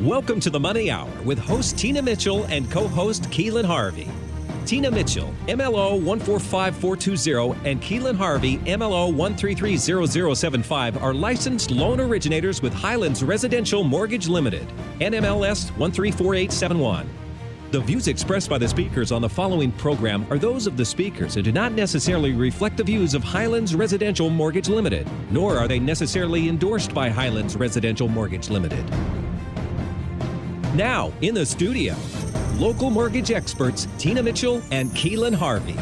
Welcome to the Money Hour with host Tina Mitchell and co-host Keelan Harvey. Tina Mitchell, MLO 145420, and Keelan Harvey, MLO 1330075, are licensed loan originators with Highlands Residential Mortgage Limited, NMLS 134871. The views expressed by the speakers on the following program are those of the speakers and do not necessarily reflect the views of Highlands Residential Mortgage Limited, nor are they necessarily endorsed by Highlands Residential Mortgage Limited. Now, in the studio, local mortgage experts Tina Mitchell and Keelan Harvey.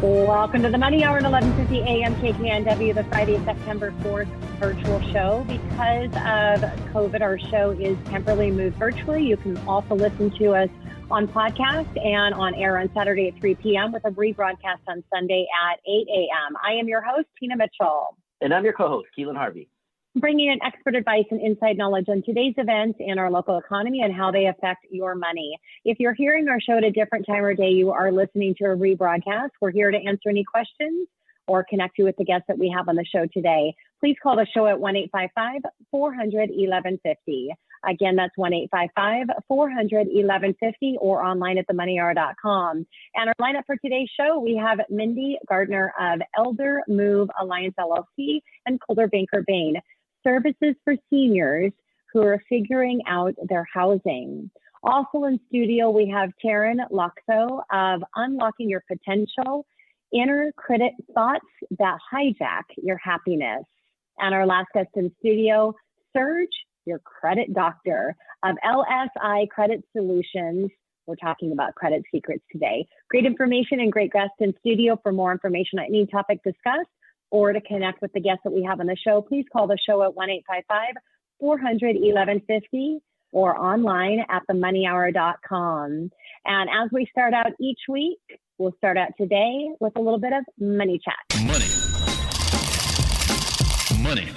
Welcome to the Money Hour at 11:50 a.m. KKNW, the Friday, September 4th virtual show. Because of COVID, our show is temporarily moved virtually. You can also listen to us on podcast and on air on Saturday at 3 p.m. with a rebroadcast on Sunday at 8 a.m. I am your host, Tina Mitchell. And I'm your co-host, Keelan Harvey. Bringing in expert advice and inside knowledge on today's events in our local economy and how they affect your money. If you're hearing our show at a different time or day, you are listening to a rebroadcast. We're here to answer any questions or connect you with the guests that we have on the show today. Please call the show at 1-855-400-1150. Again, that's 1-855-400-1150 or online at themoneyhour.com. And our lineup for today's show, we have Mindy Gardner of Elder Move Alliance LLC and Coulter Banker Bain, services for seniors who are figuring out their housing. Also in studio, we have Taryn Loxo of Unlocking Your Potential, Inner Critic Thoughts That Hijack Your Happiness. And our last guest in studio, Serge, your credit doctor of LSI Credit Solutions. We're talking about credit secrets today. Great information and great guests in studio. For more information on any topic discussed, or to connect with the guests that we have on the show, please call the show at 1-855-400-1150 or online at themoneyhour.com. And as we start out each week, we'll start out today with a little bit of money chat. Money.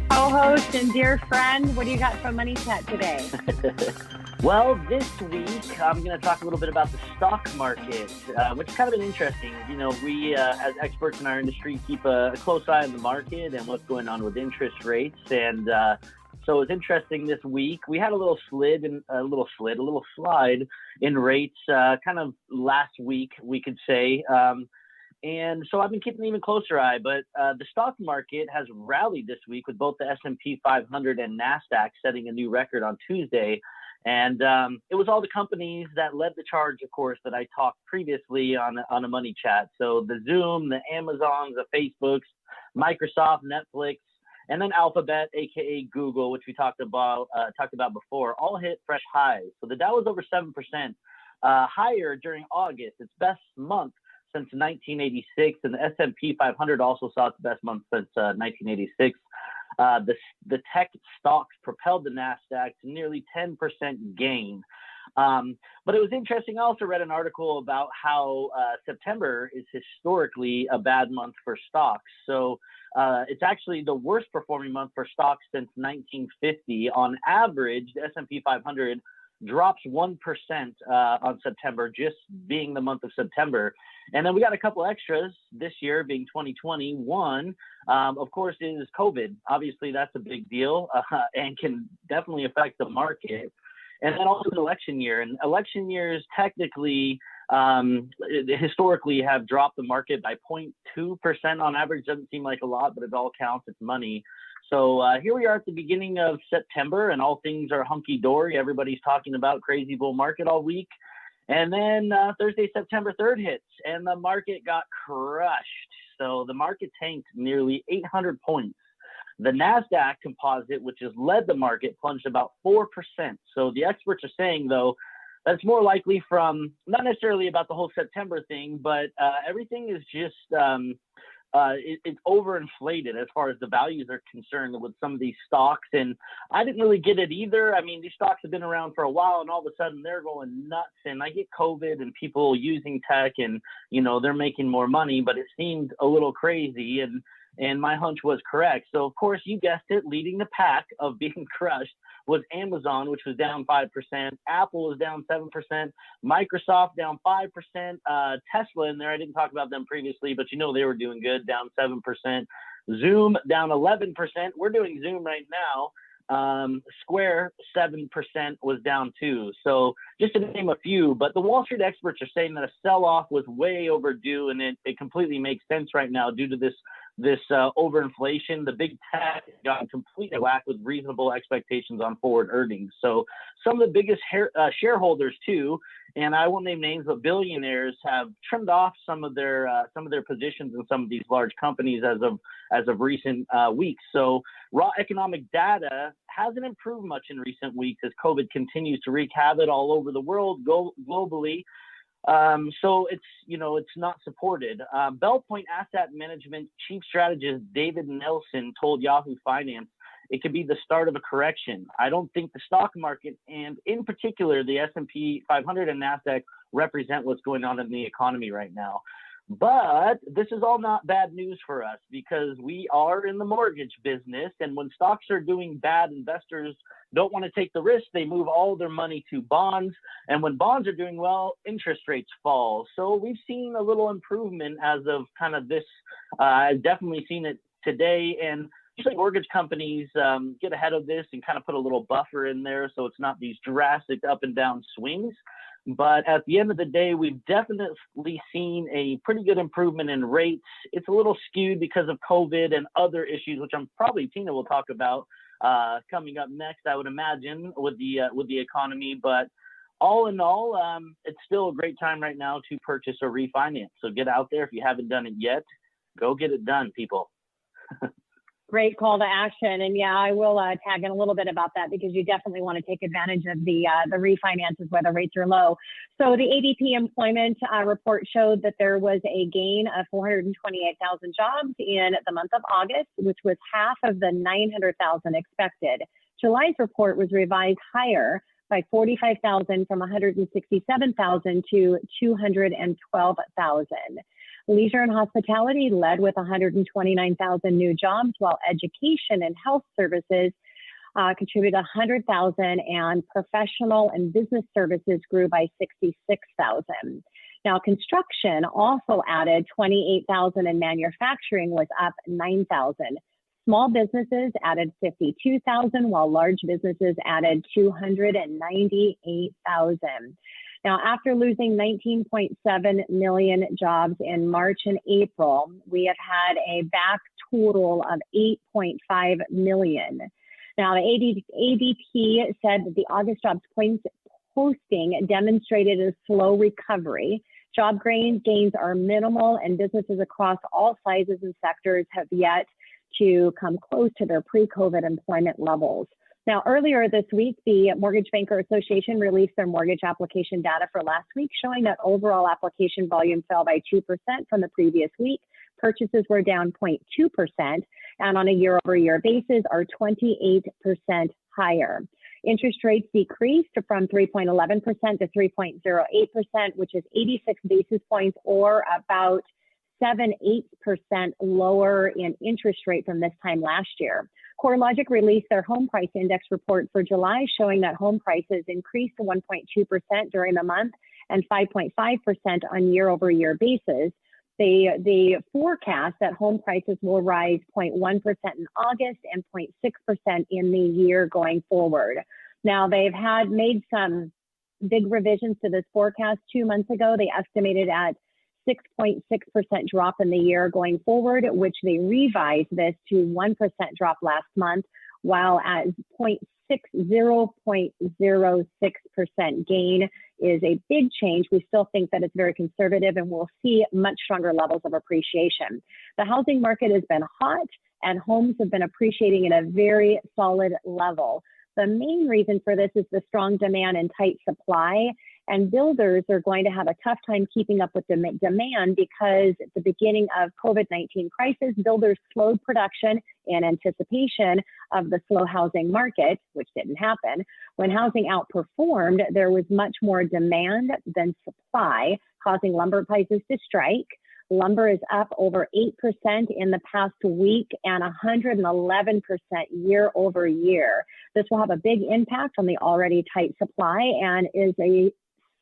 Co-host and dear friend, what do you got from Money Chat today? Well, this week, I'm going to talk a little bit about the stock market, which has kind of been interesting. You know, we, as experts in our industry, keep a close eye on the market and what's going on with interest rates. And so it's interesting this week. We had a little slide in rates kind of last week, we could say. And so I've been keeping an even closer eye, but the stock market has rallied this week with both the S&P 500 and NASDAQ setting a new record on Tuesday. And it was all the companies that led the charge, of course, that I talked previously on a money chat. So the Zoom, the Amazons, the Facebooks, Microsoft, Netflix, and then Alphabet, aka Google, which we talked about before, all hit fresh highs. So the Dow was over 7% higher during August, its best month since 1986, and the S&P 500 also saw its best month since 1986. The tech stocks propelled the NASDAQ to nearly 10% gain. But it was interesting. I also read an article about how September is historically a bad month for stocks. So it's actually the worst performing month for stocks since 1950. On average, the S&P 500 drops 1% on September, just being the month of September. And then we got a couple extras this year, being 2021, of course, is COVID. Obviously, that's a big deal and can definitely affect the market. And then also an election year. And election years technically, historically have dropped the market by 0.2% on average. Doesn't seem like a lot, but it all counts. It's money. So here we are at the beginning of September, and all things are hunky-dory. Everybody's talking about crazy bull market all week. And then Thursday, September 3rd hits, and the market got crushed. So the market tanked nearly 800 points. The NASDAQ composite, which has led the market, plunged about 4%. So the experts are saying, though, that's more likely from not necessarily about the whole September thing, but everything is just it's overinflated as far as the values are concerned with some of these stocks. And I didn't really get it either. I mean, these stocks have been around for a while, and all of a sudden they're going nuts. And I get COVID and people using tech, and, you know, they're making more money, but it seemed a little crazy. And my hunch was correct. So, of course, you guessed it, leading the pack of being crushed was Amazon, which was down 5%. Apple was down 7%. Microsoft down 5%. Tesla in there, I didn't talk about them previously, but they were doing good, down 7%. Zoom down 11%. We're doing Zoom right now. Square 7% was down too. So just to name a few, but the Wall Street experts are saying that a sell-off was way overdue, and it completely makes sense right now due to this overinflation. The big tech got completely whacked with reasonable expectations on forward earnings. So some of the biggest shareholders too, and I won't name names, but billionaires have trimmed off some of their positions in some of these large companies as of recent weeks. So raw economic data hasn't improved much in recent weeks as COVID continues to wreak havoc all over the world globally. So it's not supported. Bell Point Asset Management Chief Strategist David Nelson told Yahoo Finance it could be the start of a correction. I don't think the stock market, and in particular the S&P 500 and NASDAQ, represent what's going on in the economy right now. But this is all not bad news for us because we are in the mortgage business, and when stocks are doing bad, investors don't want to take the risk. They move all their money to bonds, and when bonds are doing well, interest rates fall. So we've seen a little improvement as of kind of this. I've definitely seen it today, and usually mortgage companies get ahead of this and kind of put a little buffer in there so it's not these drastic up and down swings. But at the end of the day, we've definitely seen a pretty good improvement in rates. It's a little skewed because of COVID and other issues, which Tina will talk about coming up next, I would imagine, with the economy. But all in all, it's still a great time right now to purchase or refinance. So get out there. If you haven't done it yet, go get it done, people. Great call to action. And yeah, I will tag in a little bit about that because you definitely want to take advantage of the refinances where the rates are low. So the ADP employment report showed that there was a gain of 428,000 jobs in the month of August, which was half of the 900,000 expected. July's report was revised higher by 45,000 from 167,000 to 212,000. Leisure and hospitality led with 129,000 new jobs, while education and health services contributed 100,000, and professional and business services grew by 66,000. Now, construction also added 28,000, and manufacturing was up 9,000. Small businesses added 52,000, while large businesses added 298,000. Now, after losing 19.7 million jobs in March and April, we have had a back total of 8.5 million. Now, the ADP said that the August jobs posting demonstrated a slow recovery. Job gains are minimal, and businesses across all sizes and sectors have yet to come close to their pre-COVID employment levels. Now, earlier this week, the Mortgage Banker Association released their mortgage application data for last week, showing that overall application volume fell by 2% from the previous week. Purchases were down 0.2%, and on a year-over-year basis are 28% higher. Interest rates decreased from 3.11% to 3.08%, which is 86 basis points, or about 7-8% lower in interest rate from this time last year. CoreLogic released their home price index report for July, showing that home prices increased 1.2% during the month and 5.5% on year-over-year basis. They forecast that home prices will rise 0.1% in August and 0.6% in the year going forward. Now, they've made some big revisions to this forecast. 2 months ago, they estimated at 6.6% drop in the year going forward, which they revised this to 1% drop last month, while at 0.06% gain is a big change. We still think that it's very conservative, and we'll see much stronger levels of appreciation. The housing market has been hot, and homes have been appreciating at a very solid level. The main reason for this is the strong demand and tight supply, and builders are going to have a tough time keeping up with the demand because at the beginning of COVID-19 crisis, builders slowed production in anticipation of the slow housing market, which didn't happen. When housing outperformed, there was much more demand than supply, causing lumber prices to strike. Lumber is up over 8% in the past week and 111% year over year. This will have a big impact on the already tight supply and is a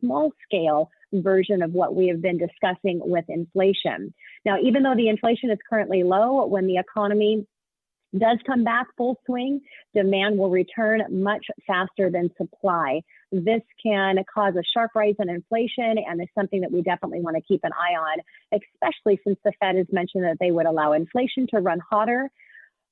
small scale version of what we have been discussing with inflation. Now, even though the inflation is currently low, when the economy does come back full swing, demand will return much faster than supply. This can cause a sharp rise in inflation and is something that we definitely want to keep an eye on, especially since the Fed has mentioned that they would allow inflation to run hotter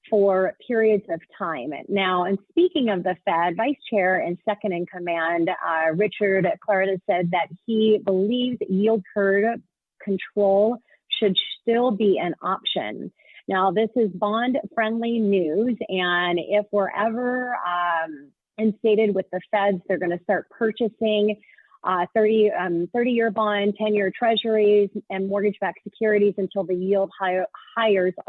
for periods of time. Now, and speaking of the Fed, Vice Chair and second in command, Richard Clarida, said that he believes yield curve control should still be an option. Now, this is bond-friendly news, and if we're ever instated with the Feds, they're going to start purchasing 30-year bond, 10-year treasuries, and mortgage-backed securities until the yield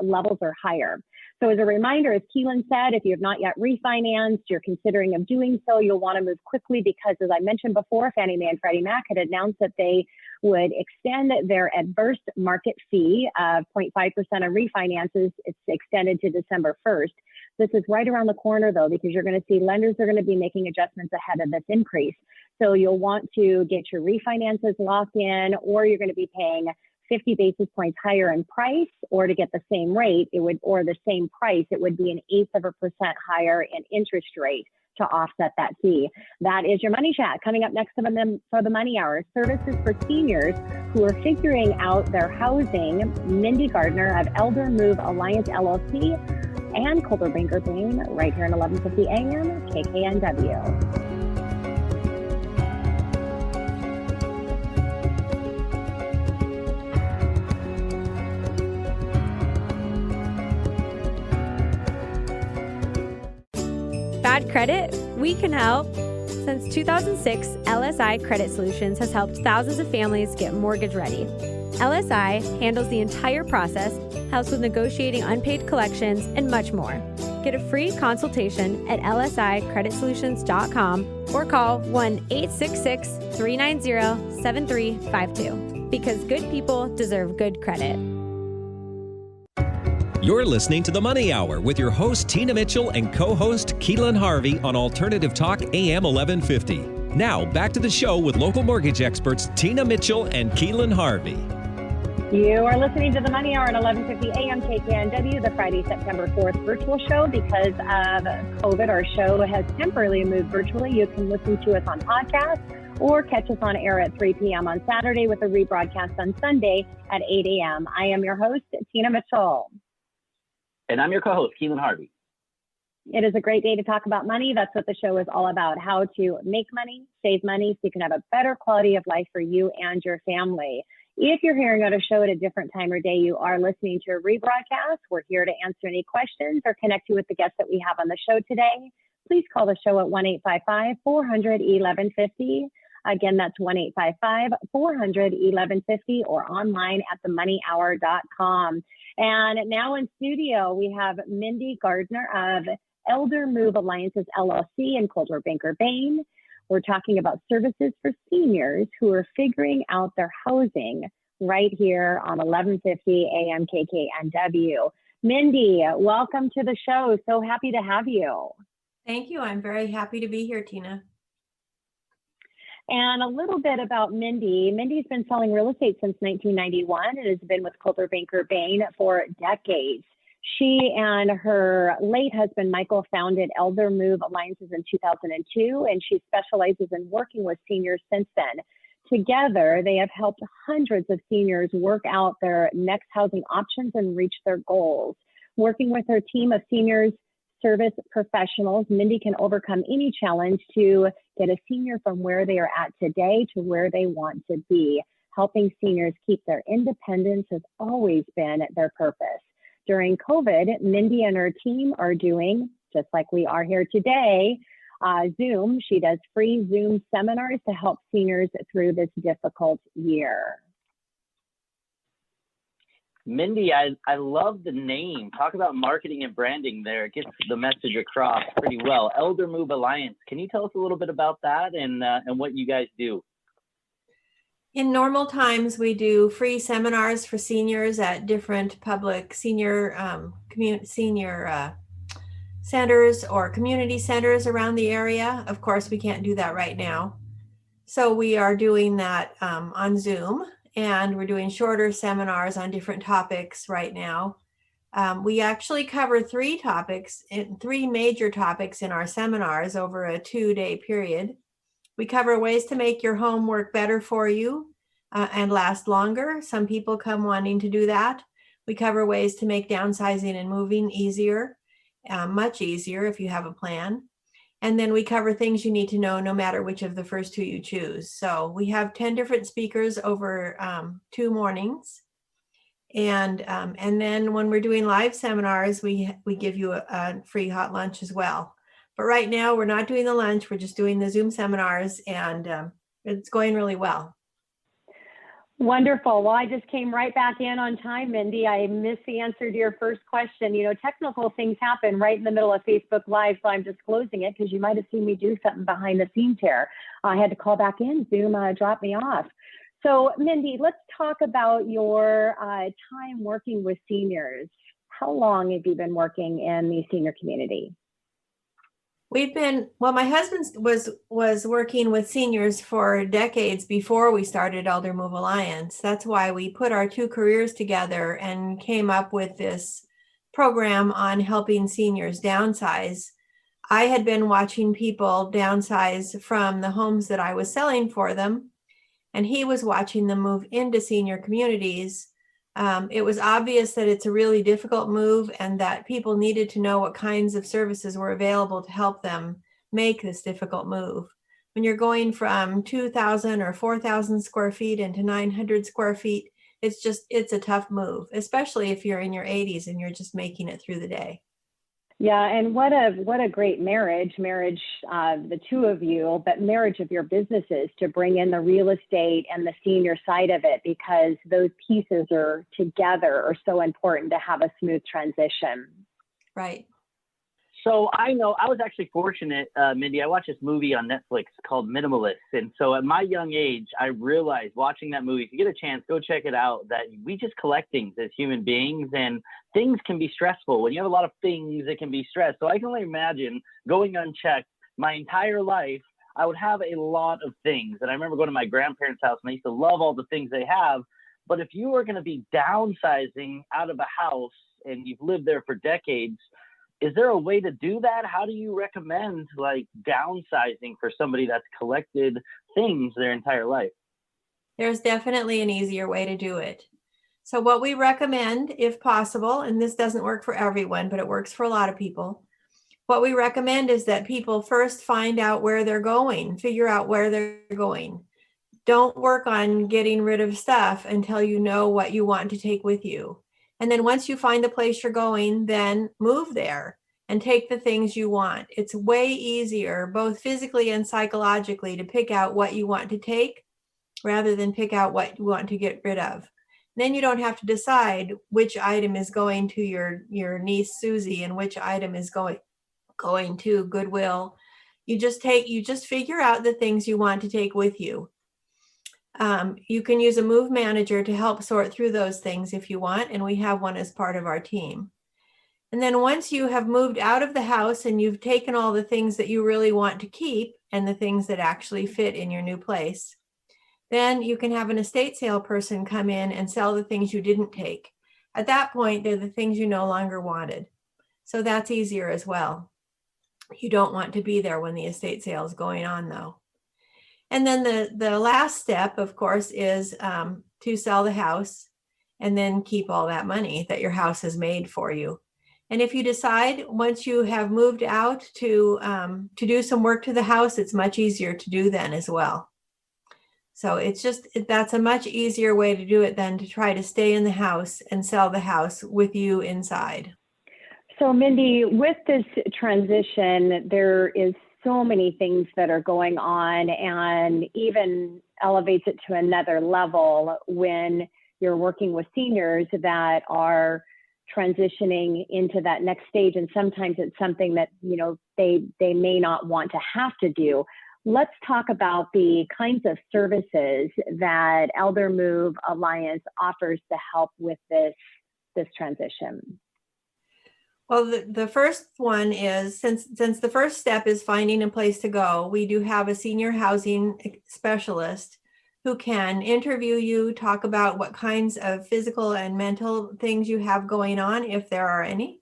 levels are higher. So as a reminder, as Keelan said, if you have not yet refinanced, you're considering of doing so, you'll want to move quickly because, as I mentioned before, Fannie Mae and Freddie Mac had announced that they would extend their adverse market fee of 0.5% of refinances. It's extended to December 1st. This is right around the corner, though, because you're going to see lenders are going to be making adjustments ahead of this increase. So you'll want to get your refinances locked in, or you're going to be paying 50 basis points higher in price, or to get the same rate, or the same price, it would be 1/8% higher in interest rate to offset that fee. That is your Money Chat. Coming up next for the Money Hour, services for seniors who are figuring out their housing. Mindy Gardner of Elder Move Alliance LLC and Coldwell Banker Bain right here at 1150 AM KKNW. Bad credit? We can help. Since 2006, LSI Credit Solutions has helped thousands of families get mortgage ready. LSI handles the entire process, helps with negotiating unpaid collections, and much more. Get a free consultation at lsicreditsolutions.com or call 1-866-390-7352 because good people deserve good credit. You're listening to The Money Hour with your host, Tina Mitchell, and co-host, Keelan Harvey on Alternative Talk AM 1150. Now, back to the show with local mortgage experts, Tina Mitchell and Keelan Harvey. You are listening to The Money Hour at 1150 AM KKNW, the Friday, September 4th virtual show. Because of COVID, our show has temporarily moved virtually. You can listen to us on podcast or catch us on air at 3 p.m. on Saturday with a rebroadcast on Sunday at 8 a.m. I am your host, Tina Mitchell. And I'm your co-host, Keelan Harvey. It is a great day to talk about money. That's what the show is all about, how to make money, save money, so you can have a better quality of life for you and your family. If you're hearing out a show at a different time or day, you are listening to a rebroadcast. We're here to answer any questions or connect you with the guests that we have on the show today. Please call the show at 1-855-400-1150. Again, that's 1-855-400-1150 or online at themoneyhour.com. And now in studio, we have Mindy Gardner of Elder Move Alliances LLC and Coldwell Banker Bain. We're talking about services for seniors who are figuring out their housing right here on 1150 AM KKNW. Mindy, welcome to the show. So happy to have you. Thank you. I'm very happy to be here, Tina. And a little bit about Mindy. Mindy's been selling real estate since 1991 and has been with Coldwell Banker Bain for decades. She and her late husband, Michael, founded Elder Move Alliances in 2002, and she specializes in working with seniors since then. Together, they have helped hundreds of seniors work out their next housing options and reach their goals. Working with her team of seniors service professionals, Mindy can overcome any challenge to get a senior from where they are at today to where they want to be. Helping seniors keep their independence has always been their purpose. During COVID, Mindy and her team are doing, just like we are here today, Zoom. She does free Zoom seminars to help seniors through this difficult year. Mindy, I love the name. Talk about marketing and branding there. It gets the message across pretty well. Elder Move Alliance. Can you tell us a little bit about that and what you guys do? In normal times, we do free seminars for seniors at different public senior centers or community centers around the area. Of course, we can't do that right now. So we are doing that on Zoom, and we're doing shorter seminars on different topics right now. We actually cover three major topics in our seminars over a 2-day period. We cover ways to make your home work better for you and last longer. Some people come wanting to do that. We cover ways to make downsizing and moving easier, much easier if you have a plan. And then we cover things you need to know no matter which of the first two you choose. So we have 10 different speakers over 2 mornings. And then when we're doing live seminars, we give you a free hot lunch as well. But right now we're not doing the lunch, we're just doing the Zoom seminars, and it's going really well. Wonderful. Well, I just came right back in on time, Mindy. I missed the answer to your first question. You know, technical things happen right in the middle of Facebook Live, so I'm disclosing it because you might have seen me do something behind the scenes here. I had to call back in. Zoom dropped me off. So, Mindy, let's talk about your time working with seniors. How long have you been working in the senior community? My husband was working with seniors for decades before we started Elder Move Alliance. That's why we put our 2 careers together and came up with this program on helping seniors downsize. I had been watching people downsize from the homes that I was selling for them, and he was watching them move into senior communities. It was obvious that it's a really difficult move and that people needed to know what kinds of services were available to help them make this difficult move. When you're going from 2,000 or 4,000 square feet into 900 square feet, it's a tough move, especially if you're in your 80s and you're just making it through the day. Yeah, and what a great marriage, the two of you, but marriage of your businesses to bring in the real estate and the senior side of it, because those pieces are together are so important to have a smooth transition. Right. So I know I was actually fortunate, Mindy. I watched this movie on Netflix called Minimalist. And so at my young age, I realized watching that movie, if you get a chance, go check it out, that we just collect things as human beings, and things can be stressful. When you have a lot of things, it can be stressed. So I can only imagine going unchecked my entire life. I would have a lot of things. And I remember going to my grandparents' house, and I used to love all the things they have. But if you are going to be downsizing out of a house and you've lived there for decades, is there a way to do that? How do you recommend like downsizing for somebody that's collected things their entire life? There's definitely an easier way to do it. So what we recommend, if possible, and this doesn't work for everyone, but it works for a lot of people. What we recommend is that people first find out where they're going, figure out where they're going. Don't work on getting rid of stuff until you know what you want to take with you. And then once you find the place you're going, then move there and take the things you want. It's way easier, both physically and psychologically, to pick out what you want to take rather than pick out what you want to get rid of. Then you don't have to decide which item is going to your niece Susie and which item is going to Goodwill. You just figure out the things you want to take with you. You can use a move manager to help sort through those things if you want, and we have one as part of our team. And then once you have moved out of the house and you've taken all the things that you really want to keep and the things that actually fit in your new place, then you can have an estate sale person come in and sell the things you didn't take. At that point, they're the things you no longer wanted. So that's easier as well. You don't want to be there when the estate sale is going on, though. And then the last step, of course, is to sell the house and then keep all that money that your house has made for you. And if you decide once you have moved out to do some work to the house, it's much easier to do then as well. So that's a much easier way to do it than to try to stay in the house and sell the house with you inside. So Mindy, with this transition, there is so many things that are going on, and even elevates it to another level when you're working with seniors that are transitioning into that next stage. And sometimes it's something that, they may not want to have to do. let's talk about the kinds of services that Elder Move Alliance offers to help with this transition. Well, the first one is, since the first step is finding a place to go, we do have a senior housing specialist who can interview you, talk about what kinds of physical and mental things you have going on, if there are any,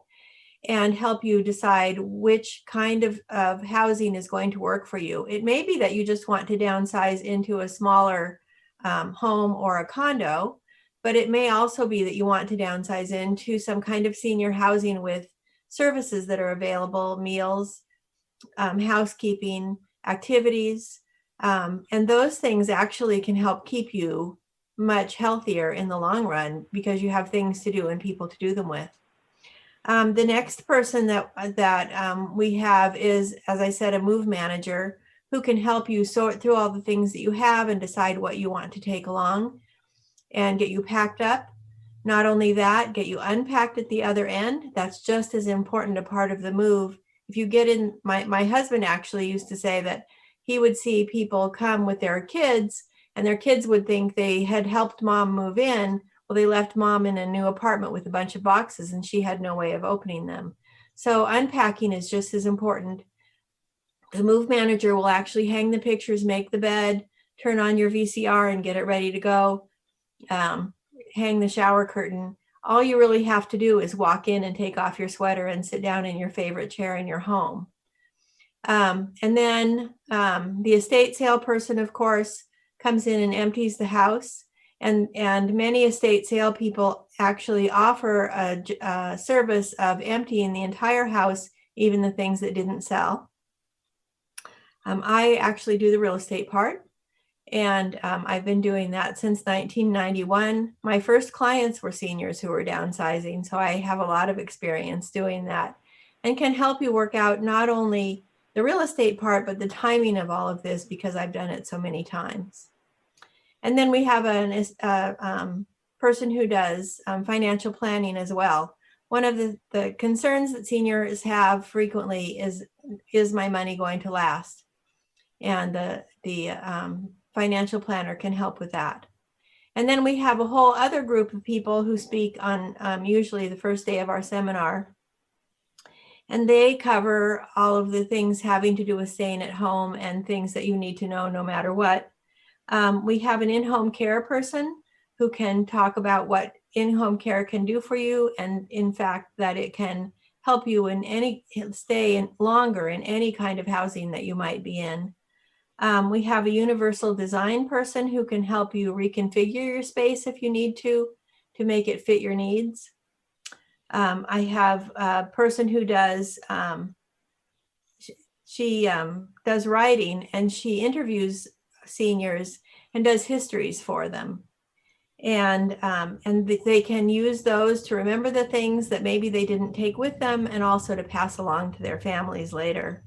and help you decide which kind of housing is going to work for you. It may be that you just want to downsize into a smaller home or a condo, but it may also be that you want to downsize into some kind of senior housing with services that are available, meals, housekeeping, activities, and those things actually can help keep you much healthier in the long run because you have things to do and people to do them with. The next person that we have is, as I said, a move manager who can help you sort through all the things that you have and decide what you want to take along and get you packed up. Not only that, get you unpacked at the other end. That's just as important a part of the move. If you get in, my husband actually used to say that he would see people come with their kids and their kids would think they had helped mom move in. Well, they left mom in a new apartment with a bunch of boxes and she had no way of opening them. So unpacking is just as important. The move manager will actually hang the pictures, make the bed, turn on your VCR and get it ready to go. Hang the shower curtain. All you really have to do is walk in and take off your sweater and sit down in your favorite chair in your home. And then the estate sale person, of course, comes in and empties the house. And many estate sale people actually offer a service of emptying the entire house, even the things that didn't sell. I actually do the real estate part. And I've been doing that since 1991. My first clients were seniors who were downsizing, so I have a lot of experience doing that and can help you work out not only the real estate part, but the timing of all of this because I've done it so many times. And then we have a person who does financial planning as well. One of the concerns that seniors have frequently is my money going to last? And the financial planner can help with that. And then we have a whole other group of people who speak on usually the first day of our seminar. And they cover all of the things having to do with staying at home and things that you need to know no matter what. We have an in-home care person who can talk about what in-home care can do for you. And in fact, that it can help you stay longer in any kind of housing that you might be in. We have a universal design person who can help you reconfigure your space if you need to make it fit your needs. I have a person who does, she does writing and she interviews seniors and does histories for them. And they can use those to remember the things that maybe they didn't take with them and also to pass along to their families later.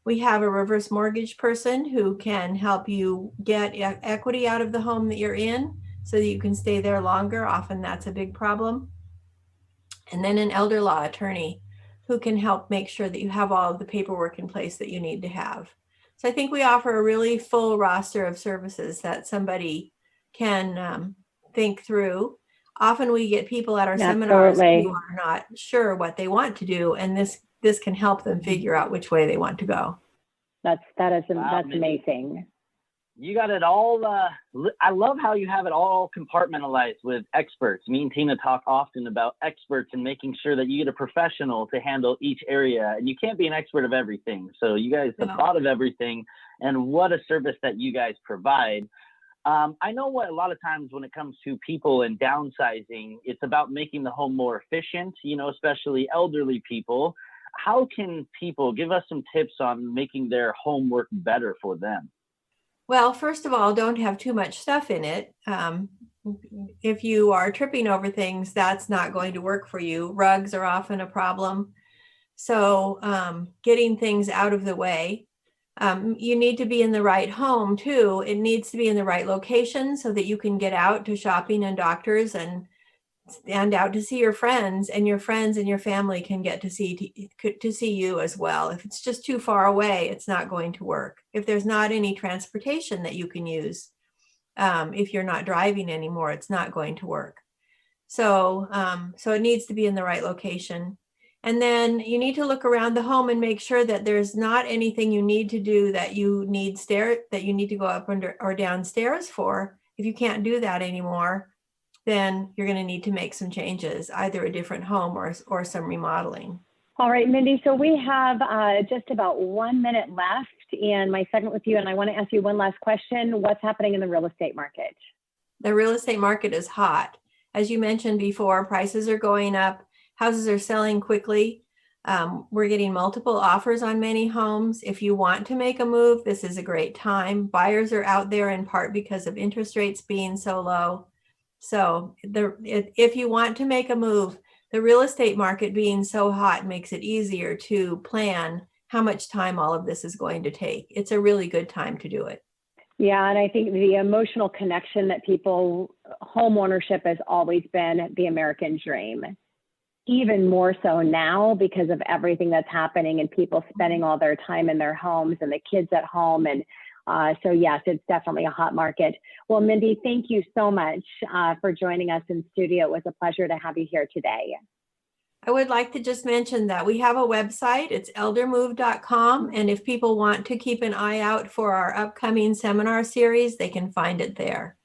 We have a reverse mortgage person who can help you get equity out of the home that you're in so that you can stay there longer. Often that's a big problem. And then an elder law attorney who can help make sure that you have all of the paperwork in place that you need to have. So I think we offer a really full roster of services that somebody can think through. Often we get people at our seminars who are not sure what they want to do, and this can help them figure out which way they want to go. That's amazing. You got it all. I love how you have it all compartmentalized with experts. Me and Tina talk often about experts and making sure that you get a professional to handle each area. And you can't be an expert of everything. So you guys have thought of everything, and what a service that you guys provide. I know what a lot of times when it comes to people and downsizing, it's about making the home more efficient, especially elderly people. How can people give us some tips on making their home work better for them? Well, first of all, don't have too much stuff in it. If you are tripping over things, that's not going to work for you. Rugs are often a problem. So getting things out of the way. You need to be in the right home too. It needs to be in the right location so that you can get out to shopping and doctors and and out to see your friends, and your friends and your family can get to see you as well. If it's just too far away, it's not going to work. If there's not any transportation that you can use, if you're not driving anymore, it's not going to work. So it needs to be in the right location. And then you need to look around the home and make sure that there's not anything you need to do that you need to go up or downstairs for. If you can't do that anymore, then you're going to need to make some changes, either a different home or some remodeling. All right, Mindy, so we have just about 1 minute left in my segment with you, and I want to ask you one last question. What's happening in the real estate market? The real estate market is hot. As you mentioned before, prices are going up. Houses are selling quickly. We're getting multiple offers on many homes. If you want to make a move, this is a great time. Buyers are out there in part because of interest rates being so low. So if you want to make a move, the real estate market being so hot makes it easier to plan how much time all of this is going to take. It's a really good time to do it. Yeah, and I think the emotional connection that home ownership has always been the American dream. Even more so now because of everything that's happening and people spending all their time in their homes and the kids at home. And so yes, it's definitely a hot market. Well, Mindy, thank you so much for joining us in studio. It was a pleasure to have you here today. I would like to just mention that we have a website. It's eldermove.com. And if people want to keep an eye out for our upcoming seminar series, they can find it there.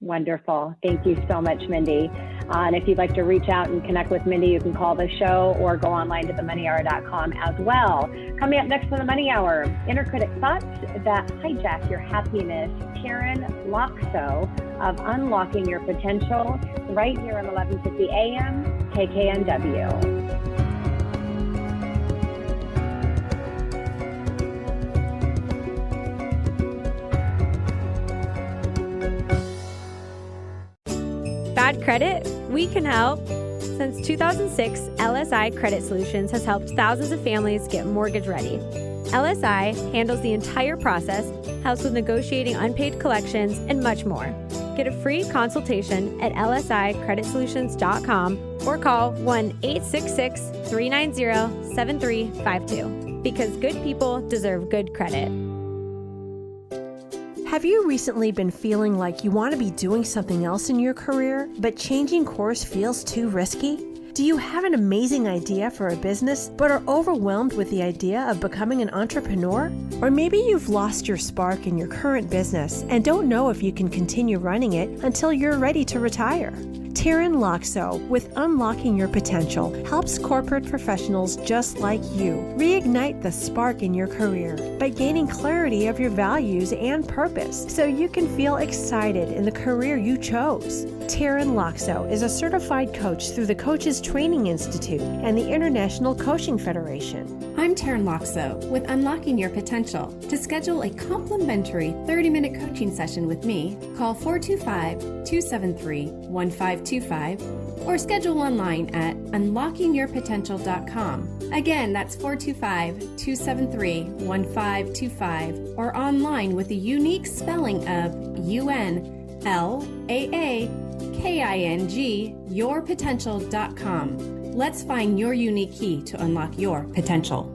Wonderful. Thank you so much, Mindy. And if you'd like to reach out and connect with Mindy, you can call the show or go online to themoneyhour.com as well. Coming up next on the Money Hour, Inner Critic Thoughts That Hijack Your Happiness, Taryn Loxo of Unlocking Your Potential, right here on 1150 AM, KKNW. Bad credit? We can help. Since 2006, LSI Credit Solutions has helped thousands of families get mortgage ready. LSI handles the entire process, helps with negotiating unpaid collections, and much more. Get a free consultation at lsicreditsolutions.com or call 1-866-390-7352 because good people deserve good credit. Have you recently been feeling like you want to be doing something else in your career, but changing course feels too risky? Do you have an amazing idea for a business, but are overwhelmed with the idea of becoming an entrepreneur? Or maybe you've lost your spark in your current business and don't know if you can continue running it until you're ready to retire. Taryn Loxo with Unlocking Your Potential helps corporate professionals just like you reignite the spark in your career by gaining clarity of your values and purpose so you can feel excited in the career you chose. Taryn Loxo is a certified coach through the Coaches Training Institute and the International Coaching Federation. I'm Taryn Loxo with Unlocking Your Potential. To schedule a complimentary 30-minute coaching session with me, call 425-273-1525 or schedule online at unlockingyourpotential.com. Again, that's 425-273-1525 or online with the unique spelling of UNLAAKING, yourpotential.com. Let's find your unique key to unlock your potential.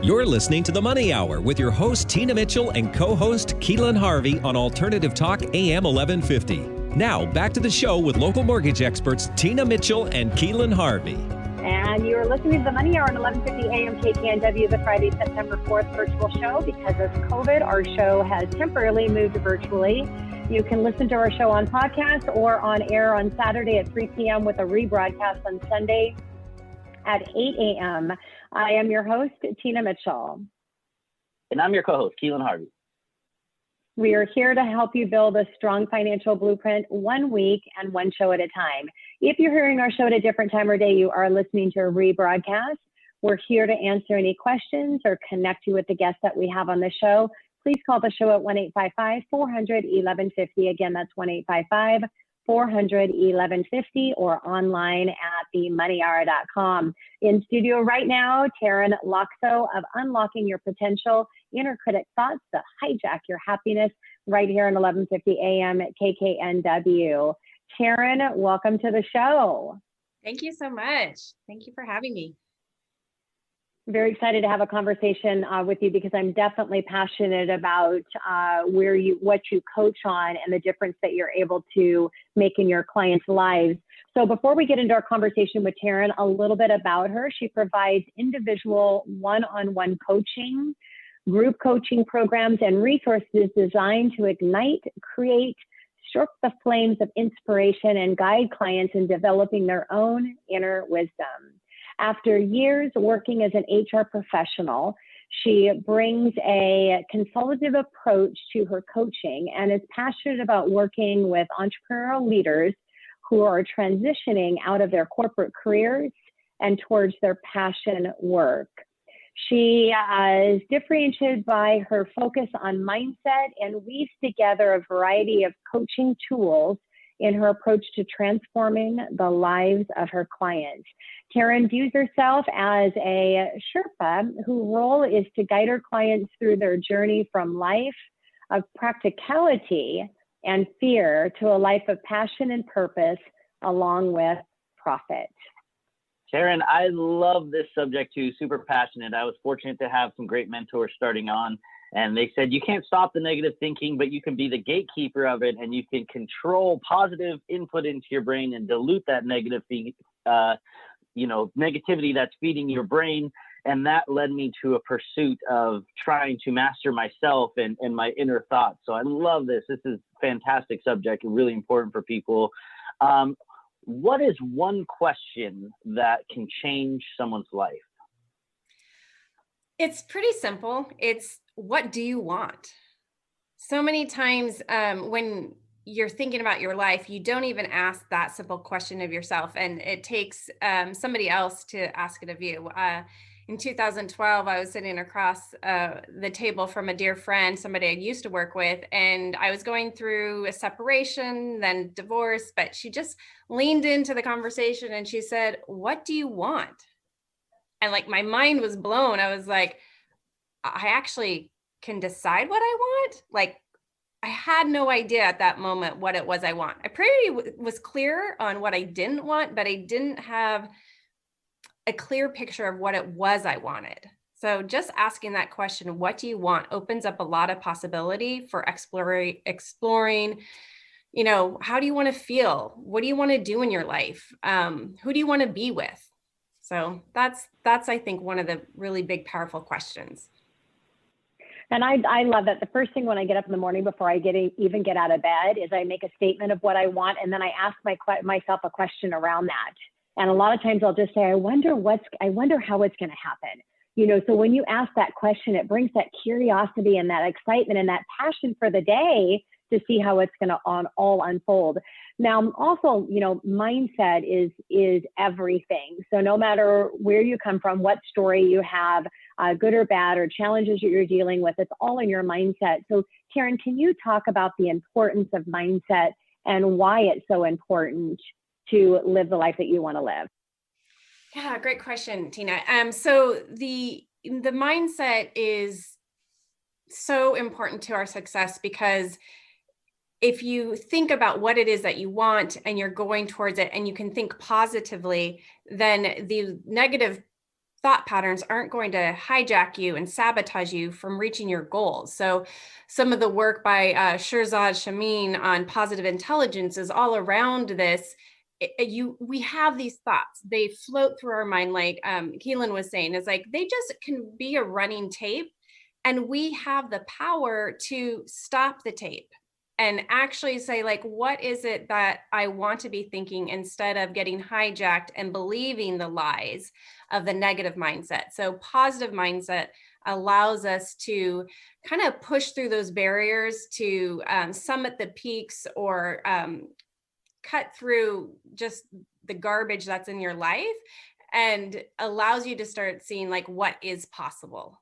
You're listening to The Money Hour with your host, Tina Mitchell, and co-host, Keelan Harvey on Alternative Talk AM 1150. Now, back to the show with local mortgage experts, Tina Mitchell and Keelan Harvey. And you're listening to The Money Hour on 1150 AM KKNW, the Friday, September 4th virtual show. Because of COVID, our show has temporarily moved virtually. You can listen to our show on podcast or on air on Saturday at 3 p.m. with a rebroadcast on Sunday at 8 a.m. I am your host, Tina Mitchell. And I'm your co-host, Keelan Harvey. We are here to help you build a strong financial blueprint 1 week and one show at a time. If you're hearing our show at a different time or day, you are listening to a rebroadcast. We're here to answer any questions or connect you with the guests that we have on the show. Please call the show at 1-855-400-1150. Again, that's 1-855-400-1150 or online at themoneyhour.com. In studio right now, Taryn Loxo of Unlocking Your Potential, Inner Critic Thoughts That Hijack Your Happiness, right here on 1150 AM at KKNW. Taryn, welcome to the show. Thank you so much. Thank you for having me. Very excited to have a conversation with you because I'm definitely passionate about what you coach on and the difference that you're able to make in your clients' lives. So before we get into our conversation with Taryn, a little bit about her. She provides individual one-on-one coaching, group coaching programs, and resources designed to ignite, create, stoke the flames of inspiration, and guide clients in developing their own inner wisdom. After years working as an HR professional, she brings a consultative approach to her coaching and is passionate about working with entrepreneurial leaders who are transitioning out of their corporate careers and towards their passion work. She is differentiated by her focus on mindset and weaves together a variety of coaching tools in her approach to transforming the lives of her clients. Taryn views herself as a Sherpa whose role is to guide her clients through their journey from life of practicality and fear to a life of passion and purpose, along with profit. Taryn, I love this subject too, super passionate. I was fortunate to have some great mentors starting on, and they said, you can't stop the negative thinking, but you can be the gatekeeper of it, and you can control positive input into your brain and dilute that negativity that's feeding your brain. And that led me to a pursuit of trying to master myself and my inner thoughts. So I love this. This is a fantastic subject and really important for people. What is one question that can change someone's life? It's pretty simple. It's, what do you want? So many times when you're thinking about your life, you don't even ask that simple question of yourself, and it takes somebody else to ask it of you. In 2012, I was sitting across the table from a dear friend, somebody I used to work with, and I was going through a separation, then divorce, but she just leaned into the conversation and she said, what do you want? And like my mind was blown. I was like, I actually can decide what I want? Like, I had no idea at that moment what it was I want. I pretty was clear on what I didn't want, but I didn't have a clear picture of what it was I wanted. So just asking that question, what do you want, opens up a lot of possibility for exploring, how do you want to feel? What do you want to do in your life? Who do you want to be with? So that's, I think, one of the really big, powerful questions. And I love that. The first thing when I get up in the morning before I even get out of bed is I make a statement of what I want, and then I ask myself a question around that. And a lot of times I'll just say, I wonder how it's going to happen. So when you ask that question, it brings that curiosity and that excitement and that passion for the day to see how it's going to all unfold. Now, also, mindset is everything. So no matter where you come from, what story you have, good or bad, or challenges that you're dealing with, it's all in your mindset. So Taryn, can you talk about the importance of mindset and why it's so important to live the life that you want to live? Yeah, great question, Tina. So the mindset is so important to our success, because if you think about what it is that you want and you're going towards it and you can think positively, then the negative thought patterns aren't going to hijack you and sabotage you from reaching your goals. So some of the work by Shirzad Chamine on positive intelligence is all around this. We have these thoughts, they float through our mind, like Keelan was saying, it's like they just can be a running tape, and we have the power to stop the tape and actually say, like, what is it that I want to be thinking, instead of getting hijacked and believing the lies of the negative mindset. So positive mindset allows us to kind of push through those barriers to summit the peaks, or cut through just the garbage that's in your life, and allows you to start seeing like what is possible.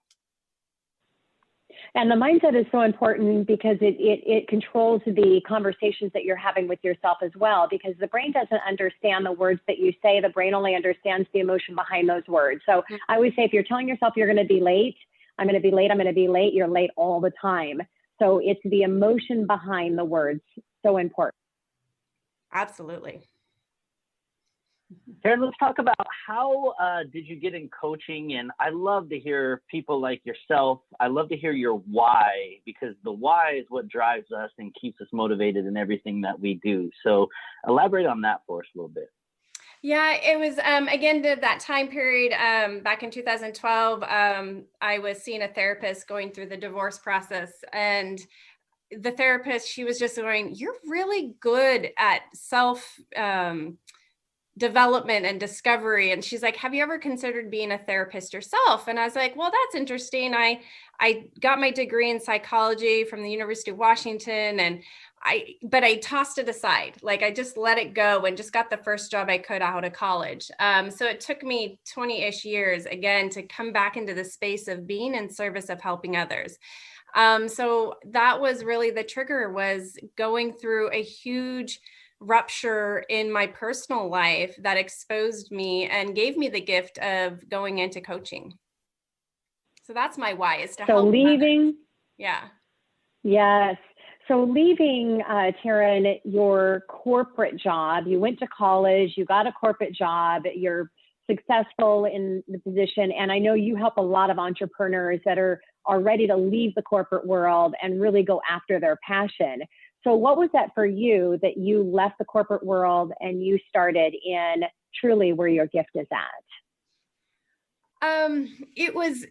And the mindset is so important because it controls the conversations that you're having with yourself as well, because the brain doesn't understand the words that you say. The brain only understands the emotion behind those words. So I always say, if you're telling yourself you're going to be late, I'm going to be late, I'm going to be late, you're late all the time. So it's the emotion behind the words, so important. Absolutely. Karen, let's talk about how did you get in coaching? And I love to hear people like yourself. I love to hear your why, because the why is what drives us and keeps us motivated in everything that we do. So elaborate on that for us a little bit. Yeah, it was, again, that time period back in 2012, I was seeing a therapist going through the divorce process, and the therapist, she was just going, "You're really good at self development and discovery." And she's like, "Have you ever considered being a therapist yourself?" And I was like, "Well, that's interesting. I got my degree in psychology from the University of Washington, and but I tossed it aside. Like, I just let it go and just got the first job I could out of college." So it took me 20-ish years again to come back into the space of being in service of helping others. So that was really the trigger, was going through a huge rupture in my personal life that exposed me and gave me the gift of going into coaching. So that's my why, is to help leaving others. Yeah. Yes. So leaving, Taryn, your corporate job, you went to college, you got a corporate job, you're successful in the position. And I know you help a lot of entrepreneurs that are ready to leave the corporate world and really go after their passion. So what was that for you, that you left the corporate world and you started in truly where your gift is at? It was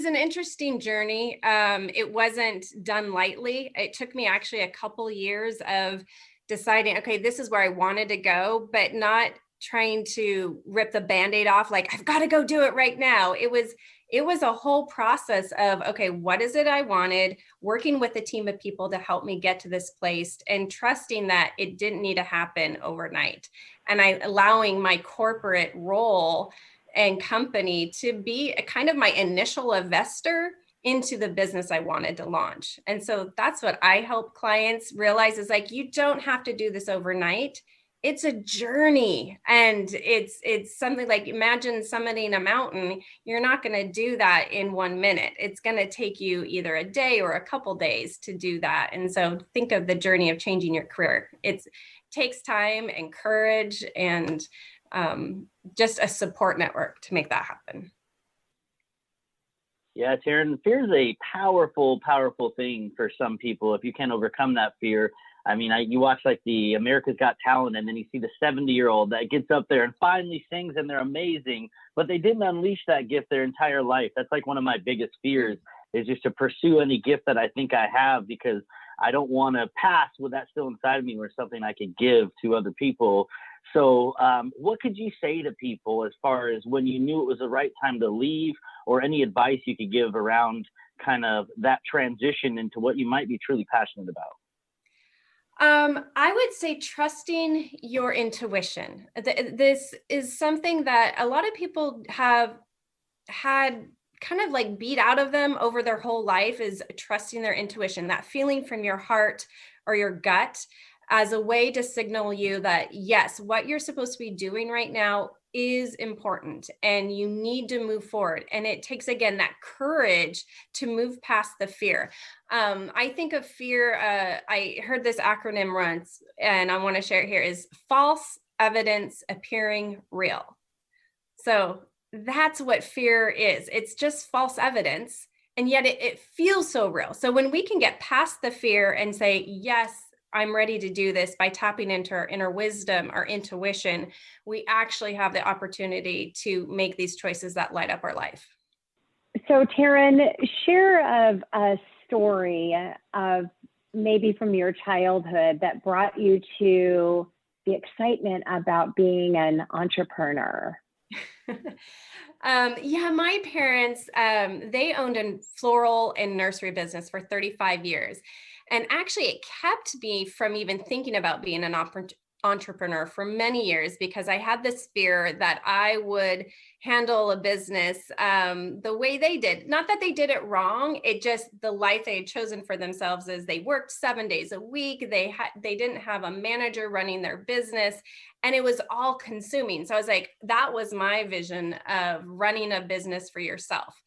an interesting journey. It wasn't done lightly. It took me actually a couple years of deciding, okay, this is where I wanted to go, but not trying to rip the Band-Aid off. Like, I've got to go do it right now. It was a whole process of, okay, what is it I wanted? Working with a team of people to help me get to this place, and trusting that it didn't need to happen overnight. And allowing my corporate role and company to be a kind of my initial investor into the business I wanted to launch. And so that's what I help clients realize, is like, you don't have to do this overnight. It's a journey, and it's something like, imagine summiting a mountain. You're not going to do that in 1 minute. It's going to take you either a day or a couple days to do that. And so think of the journey of changing your career. It takes time and courage and just a support network to make that happen. Yeah, Taryn, fear is a powerful, powerful thing for some people. If you can't overcome that fear, I mean, you watch like the America's Got Talent, and then you see the 70-year-old that gets up there and finally sings, and they're amazing, but they didn't unleash that gift their entire life. That's like one of my biggest fears, is just to pursue any gift that I think I have, because I don't want to pass with that still inside of me, or something I could give to other people. So what could you say to people as far as when you knew it was the right time to leave, or any advice you could give around kind of that transition into what you might be truly passionate about? I would say trusting your intuition. This is something that a lot of people have had kind of like beat out of them over their whole life, is trusting their intuition, that feeling from your heart or your gut, as a way to signal you that, yes, what you're supposed to be doing right now is important and you need to move forward. And it takes, again, that courage to move past the fear. I think of fear, I heard this acronym once, and I want to share it here, is false evidence appearing real. So that's what fear is. It's just false evidence, and yet it feels so real. So when we can get past the fear and say, yes, I'm ready to do this, by tapping into our inner wisdom, our intuition, we actually have the opportunity to make these choices that light up our life. So Taryn, share of a story of maybe from your childhood that brought you to the excitement about being an entrepreneur. Yeah, my parents, they owned a floral and nursery business for 35 years. And actually, it kept me from even thinking about being an entrepreneur for many years, because I had this fear that I would handle a business the way they did. Not that they did it wrong. It just, the life they had chosen for themselves is they worked 7 days a week. They didn't have a manager running their business, and it was all consuming. So I was like, that was my vision of running a business for yourself.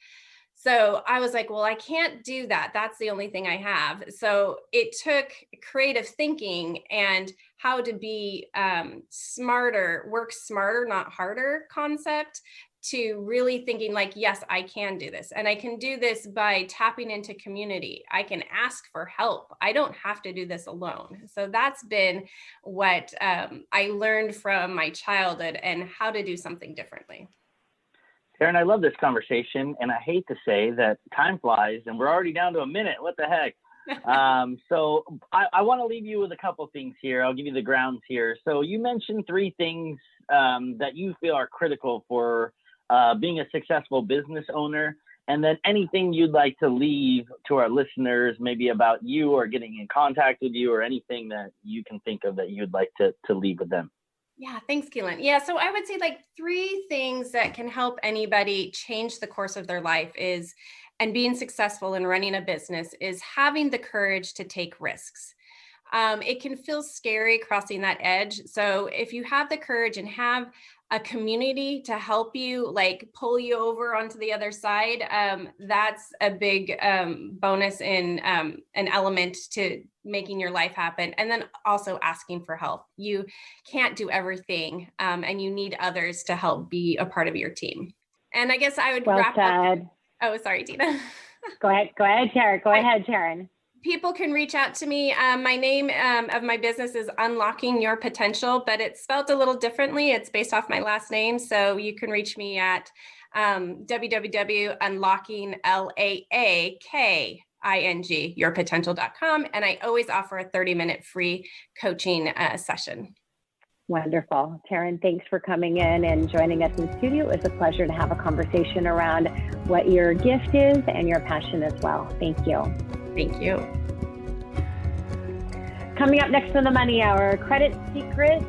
So I was like, well, I can't do that. That's the only thing I have. So it took creative thinking and how to be smarter, work smarter, not harder concept, to really thinking like, yes, I can do this. And I can do this by tapping into community. I can ask for help. I don't have to do this alone. So that's been what I learned from my childhood and how to do something differently. Karen, I love this conversation, and I hate to say that time flies, and we're already down to a minute. What the heck? So I want to leave you with a couple things here. I'll give you the grounds here. So you mentioned 3 things that you feel are critical for being a successful business owner, and then anything you'd like to leave to our listeners, maybe about you or getting in contact with you, or anything that you can think of that you'd like to leave with them. Yeah, thanks, Keelan. Yeah, so I would say like 3 things that can help anybody change the course of their life is, and being successful in running a business, is having the courage to take risks. It can feel scary crossing that edge. So if you have the courage and have a community to help you, like pull you over onto the other side, that's a big bonus in an element to making your life happen. And then also asking for help. You can't do everything, and you need others to help be a part of your team. And I guess I would wrap up. Oh, sorry, Tina. Go ahead, Sharon. Go ahead, Sharon. People can reach out to me. My name of my business is Unlocking Your Potential, but it's spelled a little differently. It's based off my last name. So you can reach me at www.unlockingyourpotential.com. And I always offer a 30-minute free coaching session. Wonderful. Taryn, thanks for coming in and joining us in studio. It was a pleasure to have a conversation around what your gift is and your passion as well. Thank you. Thank you. Coming up next on the Money Hour, Credit Secrets.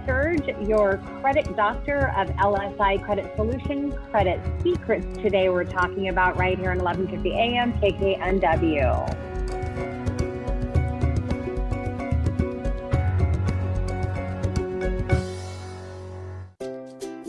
Serge, your credit doctor of LSI Credit Solutions, Credit Secrets. Today we're talking about right here on 1150 AM KKNW.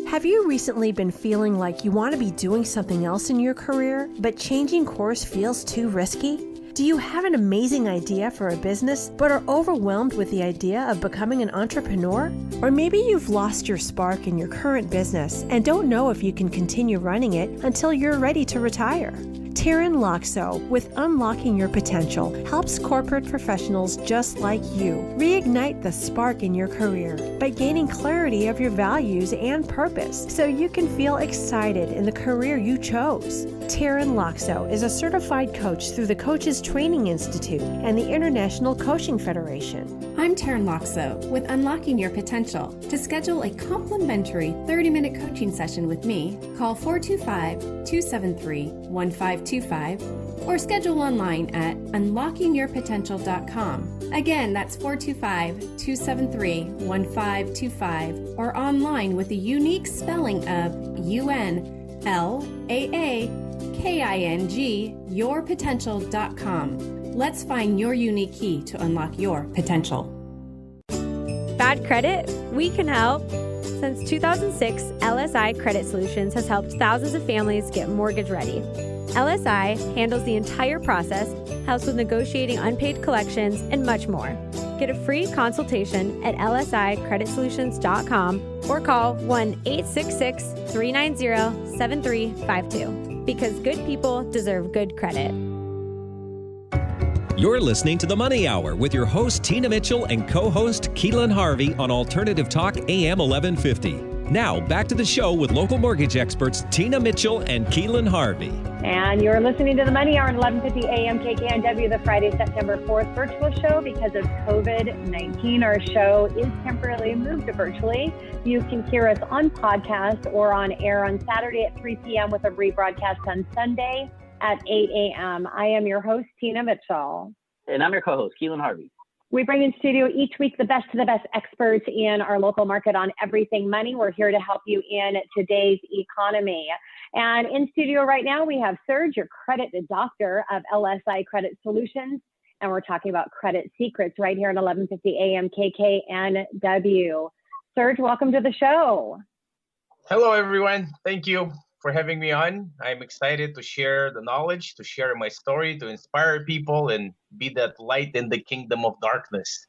Have you recently been feeling like you want to be doing something else in your career, but changing course feels too risky? Do you have an amazing idea for a business, but are overwhelmed with the idea of becoming an entrepreneur? Or maybe you've lost your spark in your current business and don't know if you can continue running it until you're ready to retire. Taryn Loxo with Unlocking Your Potential helps corporate professionals just like you reignite the spark in your career by gaining clarity of your values and purpose so you can feel excited in the career you chose. Taryn Loxo is a certified coach through the Coaches Training Institute and the International Coaching Federation. I'm Taryn Loxo with Unlocking Your Potential. To schedule a complimentary 30-minute coaching session with me, call 425-273-1525 or schedule online at unlockingyourpotential.com. Again, that's 425-273-1525 or online with the unique spelling of UNLAAKING, yourpotential.com. Let's find your unique key to unlock your potential. Bad credit? We can help. Since 2006, LSI Credit Solutions has helped thousands of families get mortgage ready. LSI handles the entire process, helps with negotiating unpaid collections, and much more. Get a free consultation at lsicreditsolutions.com or call 1-866-390-7352 because good people deserve good credit. You're listening to The Money Hour with your host, Tina Mitchell, and co-host, Keelan Harvey on Alternative Talk, AM 1150. Now, back to the show with local mortgage experts, Tina Mitchell and Keelan Harvey. And you're listening to the Money Hour on 1150 AM KKNW, the Friday, September 4th virtual show. Because of COVID-19, our show is temporarily moved to virtually. You can hear us on podcast or on air on Saturday at 3 p.m. with a rebroadcast on Sunday at 8 a.m. I am your host, Tina Mitchell. And I'm your co-host, Keelan Harvey. We bring in studio each week the best of the best experts in our local market on everything money. We're here to help you in today's economy. And in studio right now, we have Serge, your credit doctor of LSI Credit Solutions. And we're talking about credit secrets right here at 1150 AM KKNW. Serge, welcome to the show. Hello, everyone. Thank you. for having me on. I'm excited to share the knowledge, to share my story, to inspire people and be that light in the kingdom of darkness.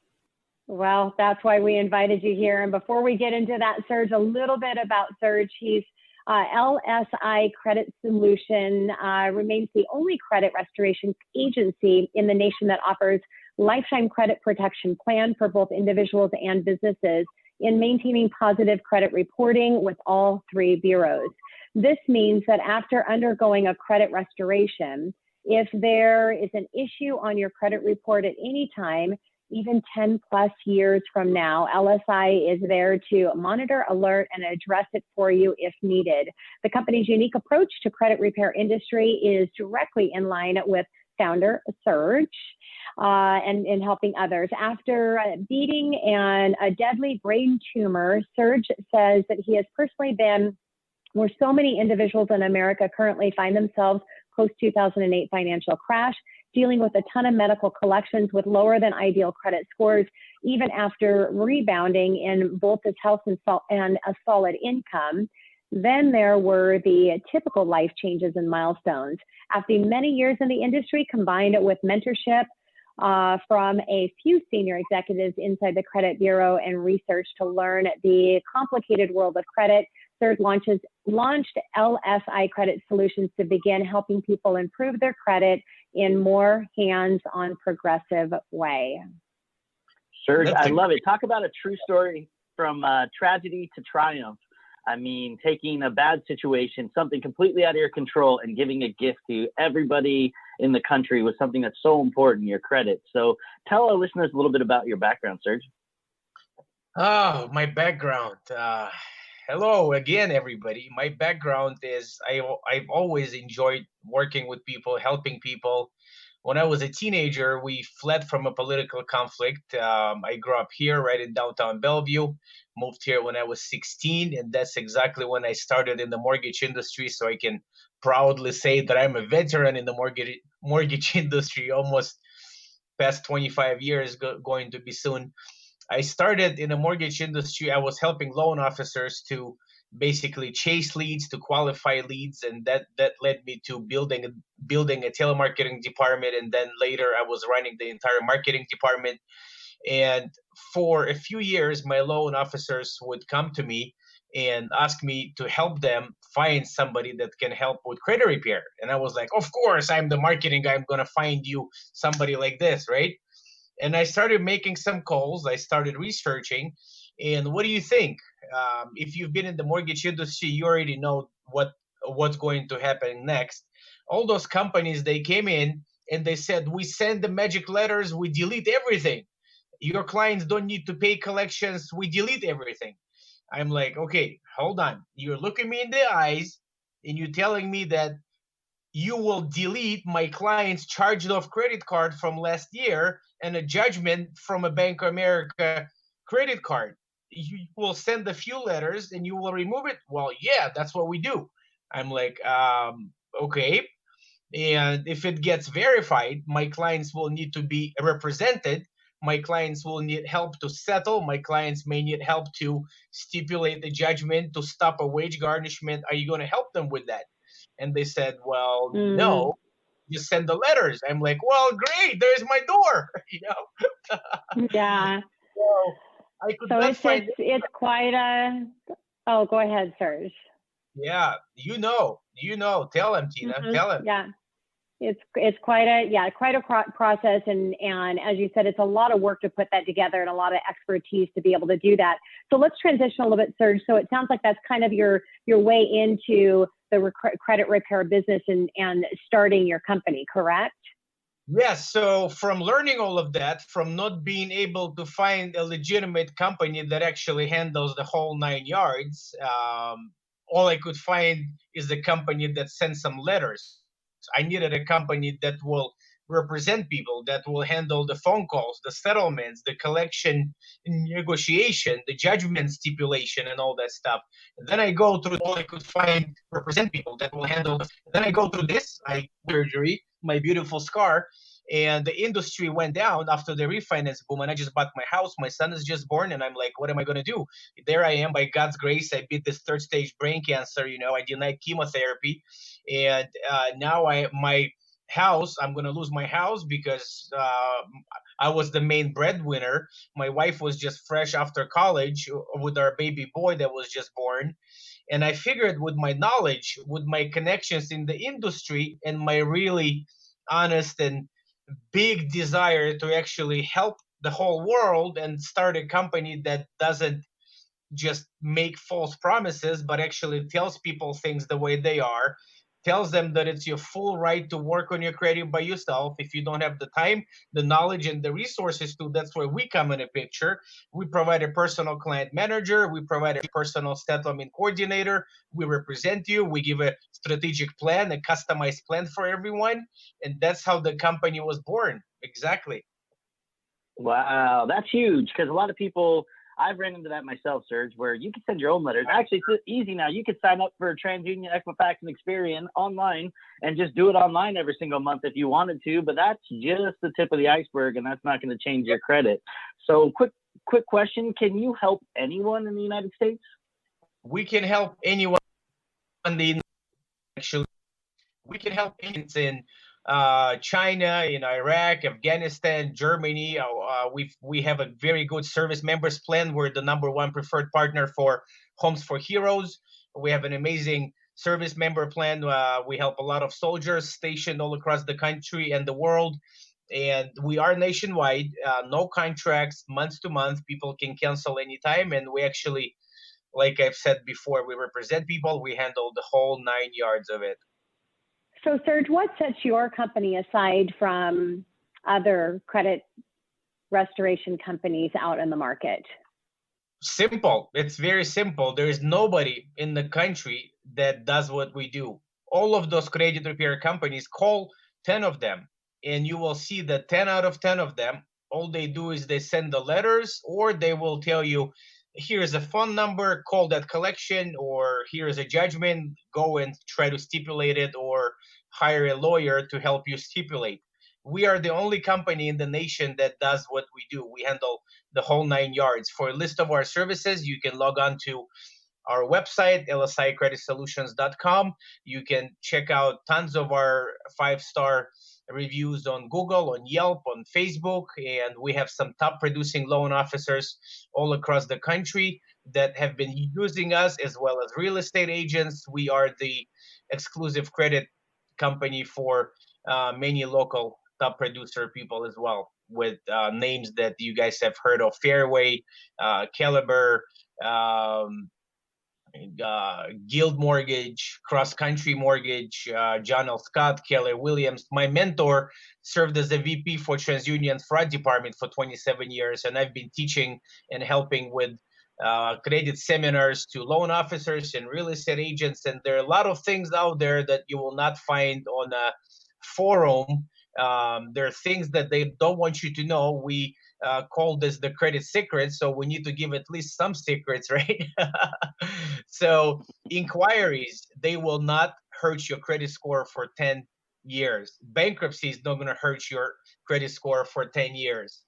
Well, that's why we invited you here. And before we get into that, Serge, a little bit about Serge. He's LSI Credit Solution remains the only credit restoration agency in the nation that offers lifetime credit protection plan for both individuals and businesses in maintaining positive credit reporting with all three bureaus. This means that after undergoing a credit restoration, if there is an issue on your credit report at any time, even 10 plus years from now, LSI is there to monitor, alert, and address it for you if needed. The company's unique approach to credit repair industry is directly in line with founder Serge and in helping others. After beating a deadly brain tumor, Serge says that he has personally been where so many individuals in America currently find themselves post-2008 financial crash, dealing with a ton of medical collections with lower than ideal credit scores, even after rebounding in both his health and a solid income. Then there were the typical life changes and milestones. After many years in the industry, combined with mentorship from a few senior executives inside the credit bureau and research to learn the complicated world of credit, Serge launched LSI Credit Solutions to begin helping people improve their credit in more hands-on progressive way. Serge, I love it. Talk about a true story from tragedy to triumph. I mean, taking a bad situation, something completely out of your control, and giving a gift to everybody in the country with something that's so important, your credit. So tell our listeners a little bit about your background, Serge. Oh, my background. Hello again, everybody. My background is I've always enjoyed working with people, helping people. When I was a teenager, we fled from a political conflict. I grew up here right in downtown Bellevue, moved here when I was 16, and that's exactly when I started in the mortgage industry. So I can proudly say that I'm a veteran in the mortgage industry, almost past 25 years, going to be soon. I started in the mortgage industry. I was helping loan officers to basically chase leads, to qualify leads, and that led me to building a telemarketing department. And then later, I was running the entire marketing department. And for a few years, my loan officers would come to me and ask me to help them find somebody that can help with credit repair. And I was like, of course, I'm the marketing guy. I'm going to find you somebody like this, right? And I started making some calls. I started researching. And what do you think? If you've been in the mortgage industry, you already know what's going to happen next. All those companies, they came in and they said, we send the magic letters, we delete everything. Your clients don't need to pay collections, we delete everything. I'm like, okay, hold on. You're looking me in the eyes and you're telling me that you will delete my client's charged off credit card from last year and a judgment from a Bank of America credit card. You will send a few letters and you will remove it. Well, yeah, that's what we do. I'm like, okay. And if it gets verified, my clients will need to be represented. My clients will need help to settle. My clients may need help to stipulate the judgment, to stop a wage garnishment. Are you going to help them with that? And they said, well, no, just send the letters. I'm like, well, great, there's my door, Yeah. So I could not find it's quite a, oh, go ahead, Serge. Yeah, tell him, Tina, tell him. Yeah. It's quite a process. And as you said, it's a lot of work to put that together and a lot of expertise to be able to do that. So let's transition a little bit, Serge. So it sounds like that's kind of your way into the credit repair business and starting your company, correct? Yes. So from learning all of that, from not being able to find a legitimate company that actually handles the whole 9 yards, all I could find is a company that sends some letters. I needed a company that will represent people, that will handle the phone calls, the settlements, the collection negotiation, the judgment stipulation, and all that stuff. And then I go through all I could find, represent people that will handle. Then I go through this, surgery, my beautiful scar, And the industry went down after the refinance boom, and I just bought my house. My son is just born, and I'm like, what am I going to do? There I am. By God's grace, I beat this third stage brain cancer. I denied chemotherapy, and now my house, I'm going to lose my house because I was the main breadwinner. My wife was just fresh after college with our baby boy that was just born. And I figured with my knowledge, with my connections in the industry, and my really honest and big desire to actually help the whole world and start a company that doesn't just make false promises, but actually tells people things the way they are, tells them that it's your full right to work on your credit by yourself. If you don't have the time, the knowledge, and the resources to, that's where we come in a picture. We provide a personal client manager. We provide a personal settlement coordinator. We represent you. We give a strategic plan, a customized plan for everyone. And that's how the company was born. Exactly. Wow, that's huge, because a lot of people, I've ran into that myself, Serge, where you can send your own letters. Actually, it's easy now. You can sign up for TransUnion, Equifax, and Experian online and just do it online every single month if you wanted to, but that's just the tip of the iceberg, and that's not going to change your credit. So quick question, can you help anyone in the United States? We can help anyone actually. We can help in China, in Iraq, Afghanistan, Germany. We have a very good service members plan. We're the #1 preferred partner for Homes for Heroes. We have an amazing service member plan. We help a lot of soldiers stationed all across the country and the world. And we are nationwide, no contracts, month to month. People can cancel anytime. And we actually, like I've said before, we represent people. We handle the whole 9 yards of it. So, Serge, what sets your company aside from other credit restoration companies out in the market? Simple. It's very simple. There is nobody in the country that does what we do. All of those credit repair companies, call 10 of them, and you will see that 10 out of 10 of them, all they do is they send the letters, or they will tell you, here's a phone number, call that collection, or here's a judgment, go and try to stipulate it, or hire a lawyer to help you stipulate. We are the only company in the nation that does what we do. We handle the whole 9 yards. For a list of our services, you can log on to our website, lsicreditsolutions.com. You can check out tons of our 5-star reviews on Google, on Yelp, on Facebook, and we have some top producing loan officers all across the country that have been using us, as well as real estate agents. We are the exclusive credit company for many local top producer people as well, with names that you guys have heard of: Fairway, Caliber, Guild Mortgage, Cross Country Mortgage, John L. Scott, Keller Williams. My mentor served as a VP for TransUnion Fraud Department for 27 years, and I've been teaching and helping with credit seminars to loan officers and real estate agents. And there are a lot of things out there that you will not find on a forum. There are things that they don't want you to know. We call this the credit secret, so we need to give at least some secrets, right? So inquiries, they will not hurt your credit score for 10 years. Bankruptcy is not going to hurt your credit score for 10 years.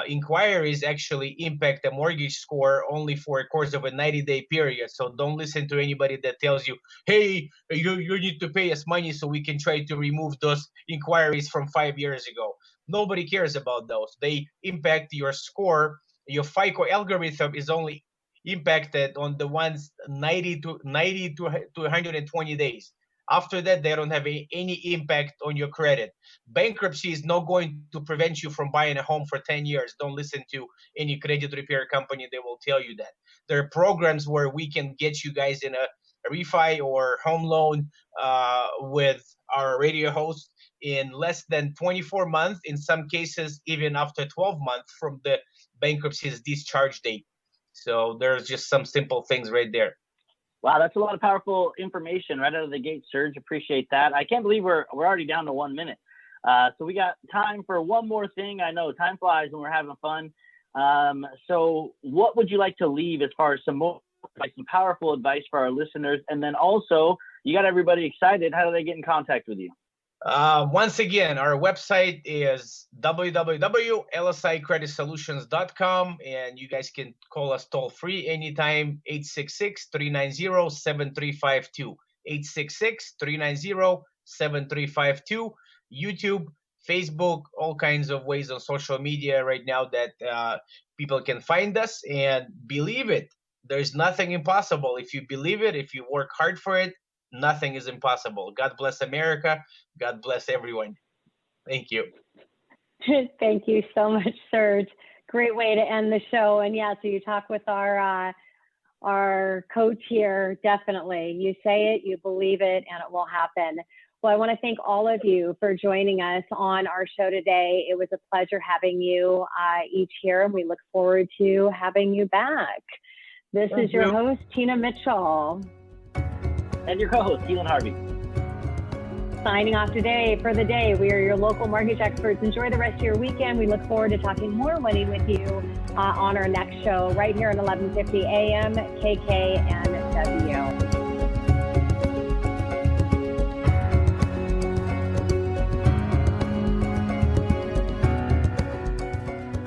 Inquiries actually impact the mortgage score only for a course of a 90-day period. So don't listen to anybody that tells you, hey, you need to pay us money so we can try to remove those inquiries from 5 years ago. Nobody cares about those. They impact your score. Your FICO algorithm is only impacted on the ones 90 to 120 days. After that, they don't have any impact on your credit. Bankruptcy is not going to prevent you from buying a home for 10 years. Don't listen to any credit repair company. They will tell you that. There are programs where we can get you guys in a refi or home loan with our radio host in less than 24 months, in some cases, even after 12 months from the bankruptcy's discharge date. So there's just some simple things right there. Wow, that's a lot of powerful information right out of the gate, Serge. Appreciate that. I can't believe we're already down to 1 minute. So we got time for one more thing. I know time flies when we're having fun. So what would you like to leave as far as some powerful advice for our listeners? And then also, you got everybody excited. How do they get in contact with you? Once again, our website is www.lsicreditsolutions.com, and you guys can call us toll free anytime, 866-390-7352. 866-390-7352. YouTube, Facebook, all kinds of ways on social media right now that people can find us. And believe it, there's nothing impossible. If you believe it, if you work hard for it, nothing is impossible. God bless America. God bless everyone. Thank you. Thank you so much, Serge. Great way to end the show. And yeah, so you talk with our coach here, definitely. You say it, you believe it, and it will happen. Well, I want to thank all of you for joining us on our show today. It was a pleasure having you each here, and we look forward to having you back. This is your host, Tina Mitchell. And your co-host, Keelan Harvey. Signing off today for the day. We are your local mortgage experts. Enjoy the rest of your weekend. We look forward to talking more money with you on our next show right here at 1150 AM, KKNW.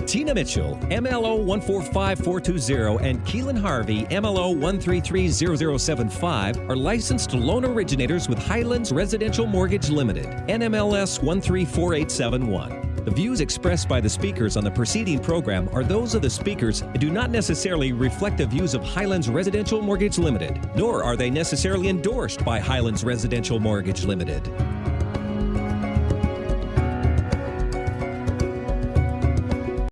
Tina Mitchell, MLO 145420, and Keelan Harvey, MLO 1330075, are licensed loan originators with Highlands Residential Mortgage Limited, NMLS 134871. The views expressed by the speakers on the preceding program are those of the speakers and do not necessarily reflect the views of Highlands Residential Mortgage Limited, nor are they necessarily endorsed by Highlands Residential Mortgage Limited.